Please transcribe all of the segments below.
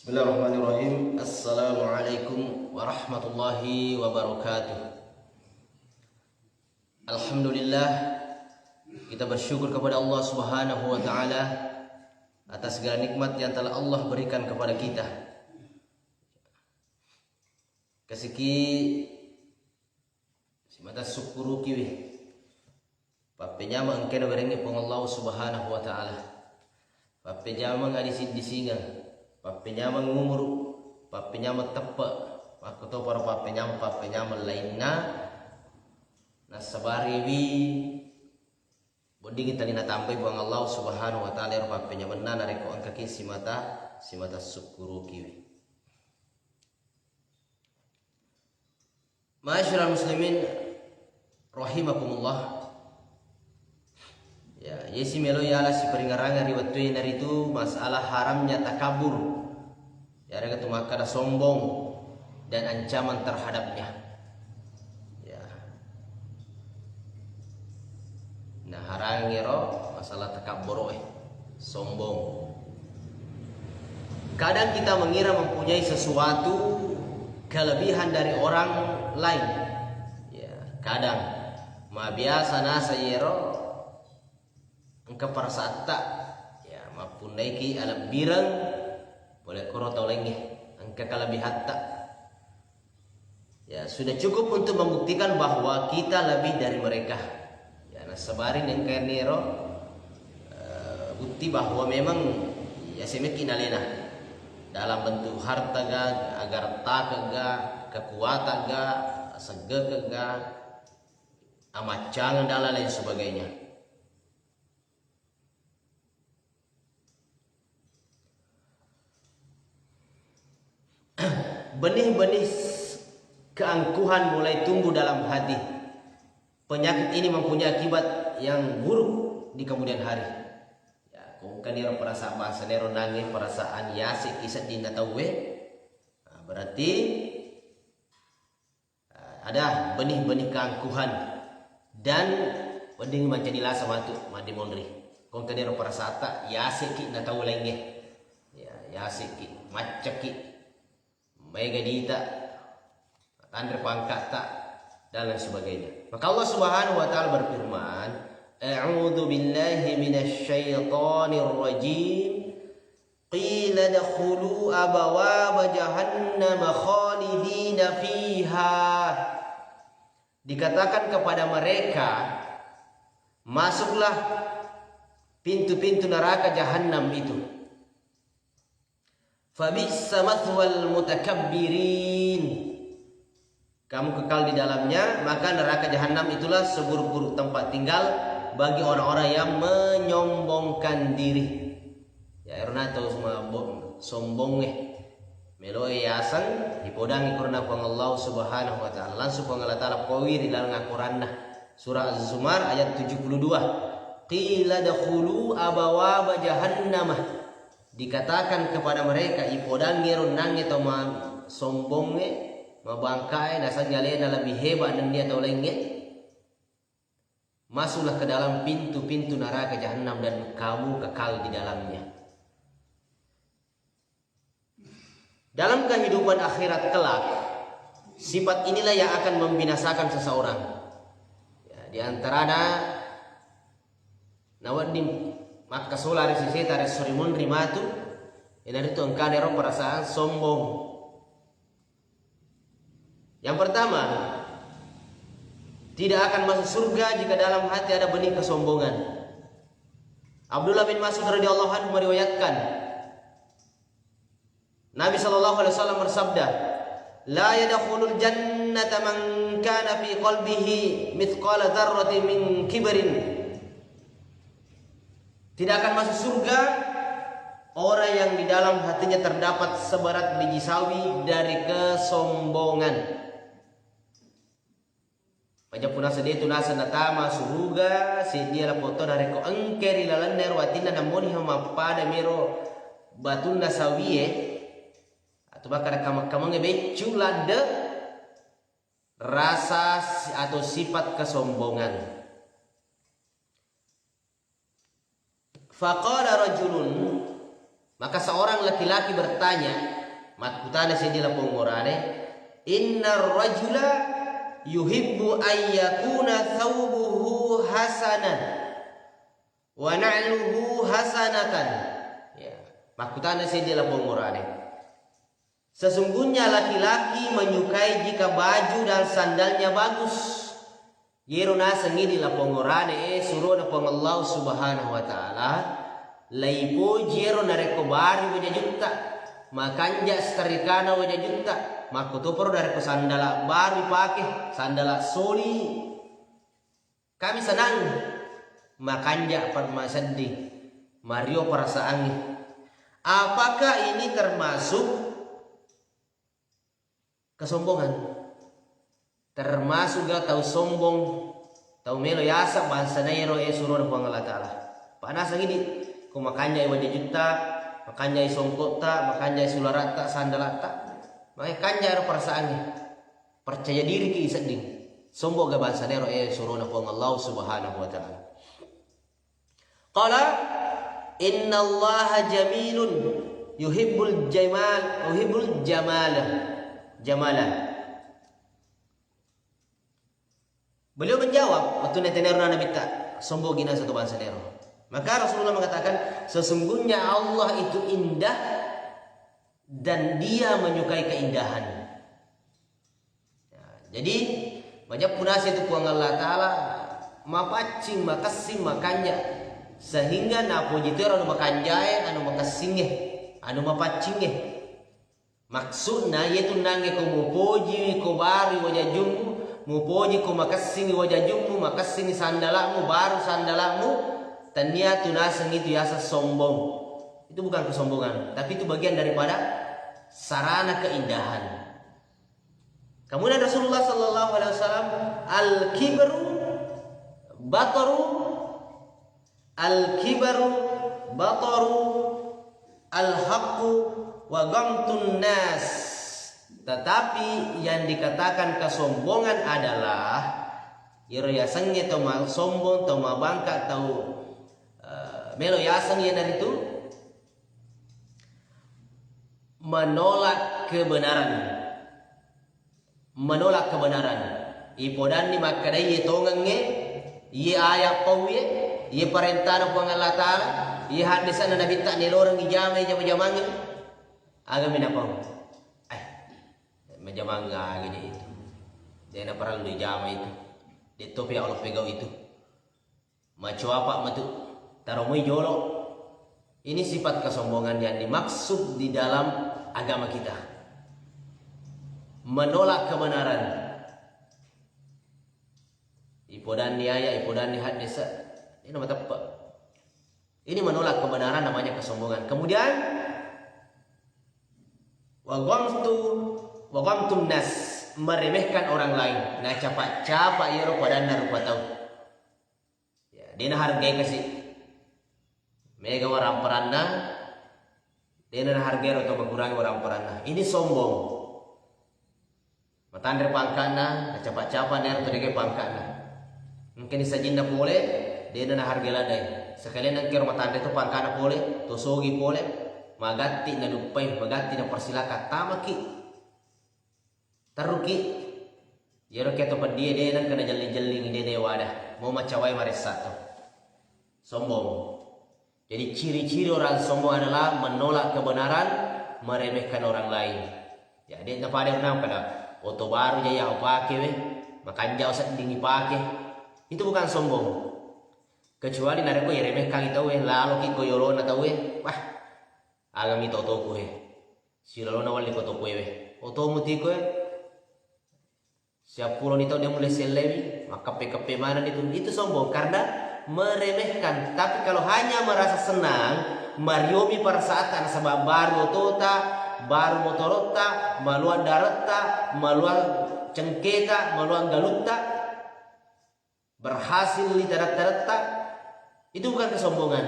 Bismillahirrahmanirrahim. Assalamualaikum warahmatullahi wabarakatuh. Alhamdulillah, kita bersyukur kepada Allah Subhanahu wa taala atas segala nikmat yang telah Allah berikan kepada kita. Kasiki simata syukuru kiwi. Papenya mangkena berengi pong Allah Subhanahu wa taala. Papenya mangadi disinga. Papenya mengumur, papenya tepe, aku tahu para papenya lainnya, nasabari wi, boding kita lina tampai buang Allah Subhanahu wa taala papenya menana reko angkaki simata syukuru kiwi. Ma'asyiral muslimin rahimakumullah. Ya, yesi melo yala si peringaranga riwatuin dari itu masalah haramnya takabur. Ya, ada maka ada sombong dan ancaman terhadapnya. Ya. Nah, harangiro masalah takabur sombong. Kadang kita mengira mempunyai sesuatu kelebihan dari orang lain. Ya, kadang ma biasa nasa yero engkau persata ya maupun naiki alam birang boleh koro tau lagi engkau kelebihan hatta ya sudah cukup untuk membuktikan bahwa kita lebih dari mereka ya nasabarin yang kaya nero bukti bahwa memang ya semikin alena dalam bentuk harta ga agar tak ga kekuatan ga sege ga amacangan dan lain sebagainya. Benih-benih keangkuhan mulai tumbuh dalam hati. Penyakit ini mempunyai akibat yang buruk di kemudian hari. Ya, kung kaniro perasaan bahasa nero nangis perasaan yasik kisah dina tawe. Nah, berarti ada benih-benih keangkuhan dan benih menjadi lasa matu mandi mondri. Kung kaniro perasaan tak yasik na tawe lagi. Ya, yasik macaki mega dita tandre pangkat tak dan lain sebagainya. Maka Allah Subhanahu wa taala berfirman, a'udzu billahi minasy syaithanir rajim. Qila dakhulu abwaaba jahannam khalidina fiha. Dikatakan kepada mereka, masuklah pintu-pintu neraka jahanam itu. Fabissa mathwal mutakabbirin. Kamu kekal di dalamnya, maka neraka jahanam itulah seburuk-buruk tempat tinggal bagi orang-orang yang menyombongkan diri. Ya erna to semua sombong melo yasan dipodangi kurna pang Allah Subhanahu wa taala. Langsung pang Allah taala powi di dalam Al-Qur'an surah Az-Zumar ayat 72. Qila dakhulu abwaaba jahannam. Dikatakan kepada mereka ipodangi runangi atau sombongnya mabangkai nasanya lena lebih hebat dan dia tahu lainnya masuklah ke dalam pintu-pintu neraka jahanam dan kamu kekal di dalamnya. Dalam kehidupan akhirat kelak sifat inilah yang akan membinasakan seseorang ya, di antaranya nawadim maka solari sisi tarik surimun rimatu ini itu engkau nero perasaan sombong. Yang pertama, tidak akan masuk surga jika dalam hati ada benih kesombongan. Abdullah bin Mas'ud radhiyallahu anhu meriwayatkan Nabi sallallahu alaihi wasallam bersabda, "La yadkhulul jannata man kana fi qalbihi mithqala dzarratin min kibrin." Tidak akan masuk surga orang yang di dalam hatinya terdapat seberat biji sawi dari kesombongan. Pajak punah sedih tunasa natama surga si dia la foto dari ko angkeri lalan ner watina namoni hama pada miro batun sawiye atau bakar kamang becu lade rasa atau sifat kesombongan. Faqala rajulun, maka seorang laki-laki bertanya, Matkutana sedila pongorane. Innar rajula yuhibbu ayyakuna thawbuhu hasanan wa na'luhu hasanatan. Ya, matkutana sedila pongorane. Sesungguhnya laki-laki menyukai jika baju dan sandalnya bagus. Yero nasa ngidi la pongorane suruh na pong Allah Subhanahu wa taala laipo jero na rekobari waja junta makanja starikana waja junta makutoporo dari ko sandala baru pakai sandala soli kami senang makanja permasadi Mario perasaannya. Apakah ini termasuk kesombongan? Termasuk gak tahu sombong, tahu melo yasa bangsa nairo suruh ng Allah Ta'ala. Panas lagi di, kung makanya wajah juta, makanya songkota, makanya sularata, sandalata, makanya perasaannya. Percaya diri ki isading. Sombong gak bangsa nairo suruh ng Allah Subhanahu wa Ta'ala. Qala inna Allah jamilun yuhibbul jamala. Beliau menjawab waktu netenero na nabita sombong gina satu bangsa nero. Maka Rasulullah mengatakan sesungguhnya Allah itu indah dan dia menyukai keindahan. Ya, jadi banyak punasi itu puang Allah Ta'ala mapacing makasih makanya sehingga napo jitero anu makanjae anu makasingnya anu mapacingnya. Maksudnya yaitu nange ko mupoji ko bari wajah jumbu mupoji ko makasini wajahmu makasini sandalamu baru sandalamu tania tunaseng itu yasa sombong. Itu bukan kesombongan, tapi itu bagian daripada sarana keindahan. Kemudian Rasulullah sallallahu alaihi wasallam al-kibru bataru al-haqqu wa ghamtun nas. Tetapi yang dikatakan kesombongan adalah yasannya atau sombong atau bangka atau melo yasannya dari itu menolak kebenaran. Ipodan ni makadai ye tongange ye ayat pawe ye perintah ng Allah Ta'ala ye hadisan na nabita ni lorong ijamay jamang agamin apa majamanga gini itu dia na parang di jama itu dito pia Allah pegaw itu maco apa matu taromoy jolo. Ini sifat kesombongan yang dimaksud di dalam agama kita, menolak kebenaran. Ipodan niaya ipodan ni hadisa ini nama tepat, ini menolak kebenaran namanya kesombongan. Kemudian waghamtun nas, meremehkan orang lain. Nah capa-capa ya pada rupa tahu. Ya, dia hargai kasih. Mega orang peranna, dia hargai atau mengurangi orang peranna. Ini sombong. Matandre pangkana, capa-capa ner atau dia pangkana. Mungkin isajinda boleh, dia hargai ladai. Sekalian nang kira matandre tu pangkana boleh, tosogi boleh, magati na dupai, magati na persilaka tamaki. Taruki yero keto dia nang kena jeli-jeli dia wadah mau macawai maresato sombong. Jadi ciri-ciri orang sombong adalah menolak kebenaran, meremehkan orang lain. Ya dia na pada orang pada oto baru jaya pakai we makan jauh sedingi pakai itu bukan sombong. Kecuali nareko ya remehkan itu we lalu ki koyorona tahu we wah agami toto ko we silolona wali ko to we oto muti ko siap puluh itu dia mulai selebi maka PKP mana itu sombong karena meremehkan. Tapi kalau hanya merasa senang mariomi pada saat karena sebab baru tota baru motorota maluan darata maluan cengketa maluan galutta berhasil di darat-darata itu bukan kesombongan.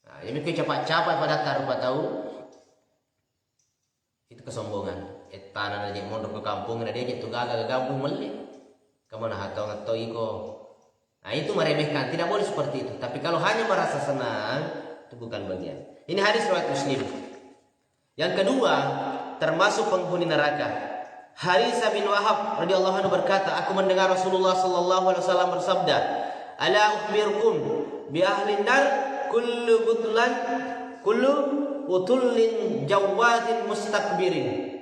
Nah, ini cepat-cepat pada taruh tahu itu kesombongan. Tanah aja mondok ke kampung ada dia jatuh gagal ke kampung meli kemana hatau iko. Nah itu meremehkan, tidak boleh seperti itu. Tapi kalau hanya merasa senang itu bukan bagian. Ini hadis riwayat Muslim. Yang kedua, termasuk penghuni neraka. Haritsah bin Wahab radhiyallahu anhu berkata, aku mendengar Rasulullah sallallahu alaihi wasallam bersabda, "Ala ukhbirukum bi ahli nar kullu utullin jawadin mustakbirin."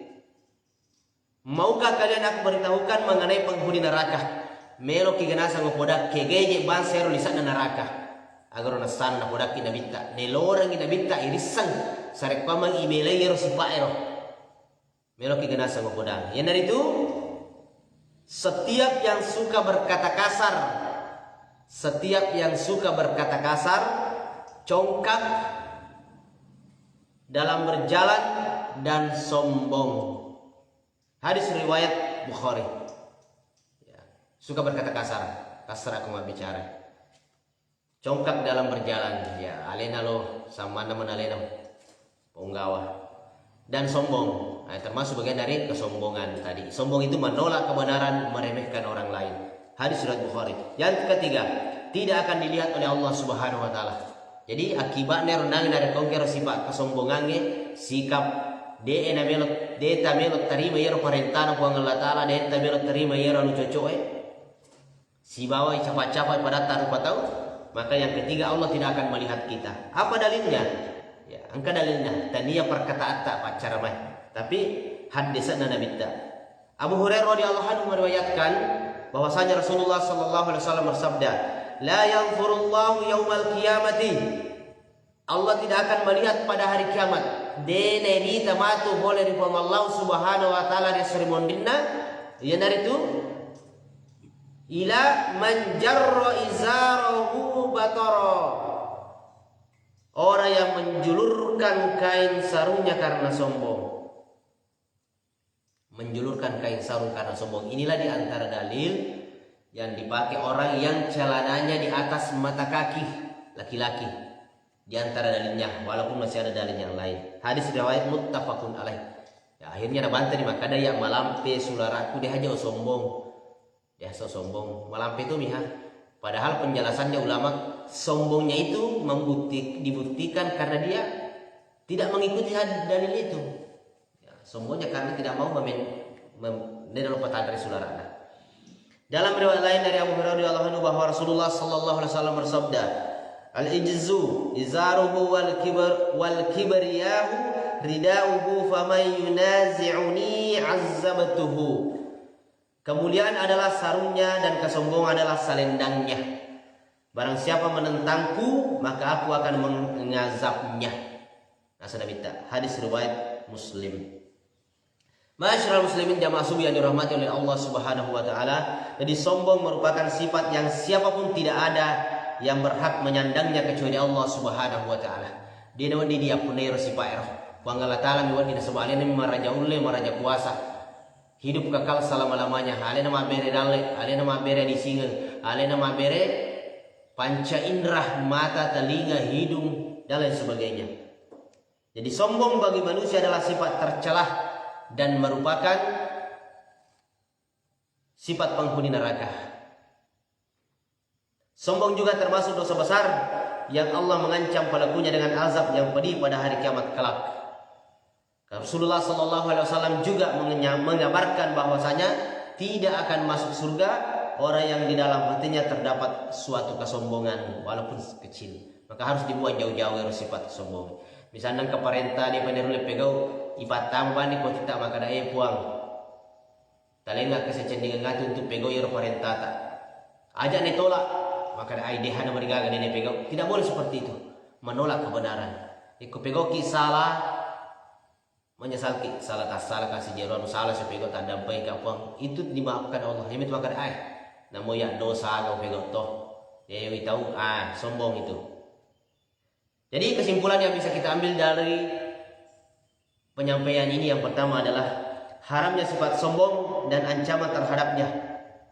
Maukah kalian aku beritahukan mengenai penghuni neraka? Melo kiganasa ngopodak kegeje bansero lisan neraka. Agar nasan na podak kinabita. Nelorang kinabita irisan sarek pamang imelayero si paero. Melo kiganasa ngopodak. Yang dari itu, setiap yang suka berkata kasar, congkak dalam berjalan dan sombong. Hadis riwayat Bukhari. Ya, suka berkata kasar aku mau bicara. Congkak dalam berjalan, ya alena lo sama teman alena penggawa dan sombong. Nah, termasuk bagian dari kesombongan tadi. Sombong itu menolak kebenaran, meremehkan orang lain. Hadis riwayat Bukhari. Yang ketiga, tidak akan dilihat oleh Allah Subhanahu wa taala. Jadi akibatnya rendang dari kongkero sifat kesombongannya, sikap de tabelot terima yero perintah ko Allah taala, de tabelot terima yero anu cocoe si bawa capai-capai pada taruh tahu. Maka yang ketiga, Allah tidak akan melihat kita. Apa dalilnya? Ya, angka dalilnya tania perkataan tak pacar mah, tapi hadisana Nabi ta. Abu Hurairah radhiyallahu anhu meriwayatkan bahwasanya Rasulullah sallallahu alaihi wasallam bersabda, "La yanzurullahu yaumal qiyamati." Allah tidak akan melihat pada hari kiamat. Dene di tamatu boleh di Allah Subhanahu wa taala di serimondina. Ya dari itu ila man jarra izarahu batara. Orang yang menjulurkan kain sarungnya karena sombong. Menjulurkan kain sarung karena sombong. Inilah di antara dalil yang dipakai orang yang celananya di atas mata kaki laki-laki. Di antara dalilnya, walaupun masih ada dalil yang lain. Hadis riwayat muttafaqun alaih. Ya, akhirnya nabanta di makada yang malampe sularaku dia aja sombong. Dia sombong. Malampe itu miha. Padahal penjelasannya ulama, sombongnya itu dibuktikan karena dia tidak mengikuti dalil itu. Ya, sombongnya karena tidak mau dalam petadari sularana. Dalam riwayat lain dari Abu Hurairah radhiyallahu anhu bahwa Rasulullah sallallahu alaihi wasallam bersabda, "Al-ijzu izaruhu wal kibriyahu ridauhu faman yunazi'uni 'azzabtuhu." Kemuliaan adalah sarungnya dan kesombongan adalah selendangnya. Barang siapa menentangku, maka aku akan mengazabnya. Nasa Nabi ta. Hadis riwayat Muslim. Masyaallah muslimin jamaah subuh yang dirahmati oleh Allah Subhanahu wa taala. Jadi sombong merupakan sifat yang siapapun tidak ada yang berhak menyandangnya kecuali Allah Subhanahu wa taala. Dia nawan dia punero sipaero. Wa Allah taala miwan di sebalene maraja ulle maraja kuasa. Hidup kekal selama-lamanya. Alena mabere dalle, alena mabere di singa, alena mabere panca indera, mata, telinga, hidung dan lain sebagainya. Jadi sombong bagi manusia adalah sifat tercelah dan merupakan sifat penghuni neraka. Sombong juga termasuk dosa besar yang Allah mengancam pelakunya dengan azab yang pedih pada hari kiamat kelak. Rasulullah sallallahu alaihi wasallam juga mengabarkan bahwasanya tidak akan masuk surga orang yang di dalam hatinya terdapat suatu kesombongan walaupun kecil. Maka harus dibuang jauh-jauh dari sifat sombong. Misalnya ke parenta dia penerule pegau ipatamba ni ko kita maka dai puang. Talenga kesecendingan ngatu untuk pegau iro parenta ta. Aja ne tolak maka dai dehan marigaga ne pegau. Tidak boleh seperti itu. Menolak kebenaran. Iku pegau ki salah menyesal salah kasih jeron salah sepego tanda baik kapang itu dimaafkan Allah. Himit makar namo ya dosa kau pego toh. Ya tahu sombong itu. Jadi kesimpulan yang bisa kita ambil dari penyampaian ini yang pertama adalah haramnya sifat sombong dan ancaman terhadapnya,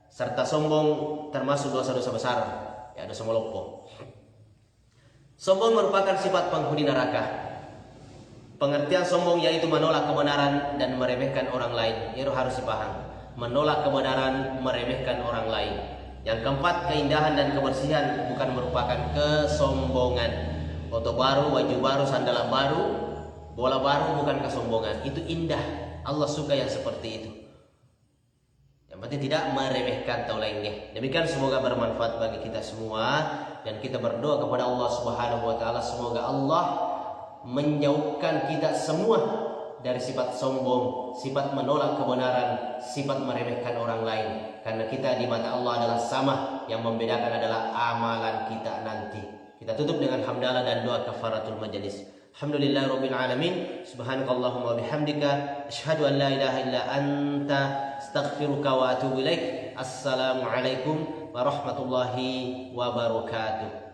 serta sombong termasuk dosa-dosa besar, ya dosa molopo. Sombong merupakan sifat penghuni neraka. Pengertian sombong yaitu menolak kebenaran dan meremehkan orang lain. Itu harus dipaham. Menolak kebenaran, meremehkan orang lain. Yang keempat, keindahan dan kebersihan bukan merupakan kesombongan. Foto baru, baju baru, sandal baru Bola baru bukan kesombongan, itu indah. Allah suka yang seperti itu. Yang penting tidak meremehkan atau lainnya. Demikian, semoga bermanfaat bagi kita semua, dan kita berdoa kepada Allah Subhanahu wa taala semoga Allah menjauhkan kita semua dari sifat sombong, sifat menolak kebenaran, sifat meremehkan orang lain. Karena kita di mata Allah adalah sama, yang membedakan adalah amalan kita nanti. Kita tutup dengan hamdalah dan doa kafaratul majelis. Alhamdulillahirabbil alamin. Subhanakallahumma bihamdika asyhadu an la ilaha illa anta astaghfiruka wa atubu ilaik. Assalamualaikum warahmatullahi wabarakatuh.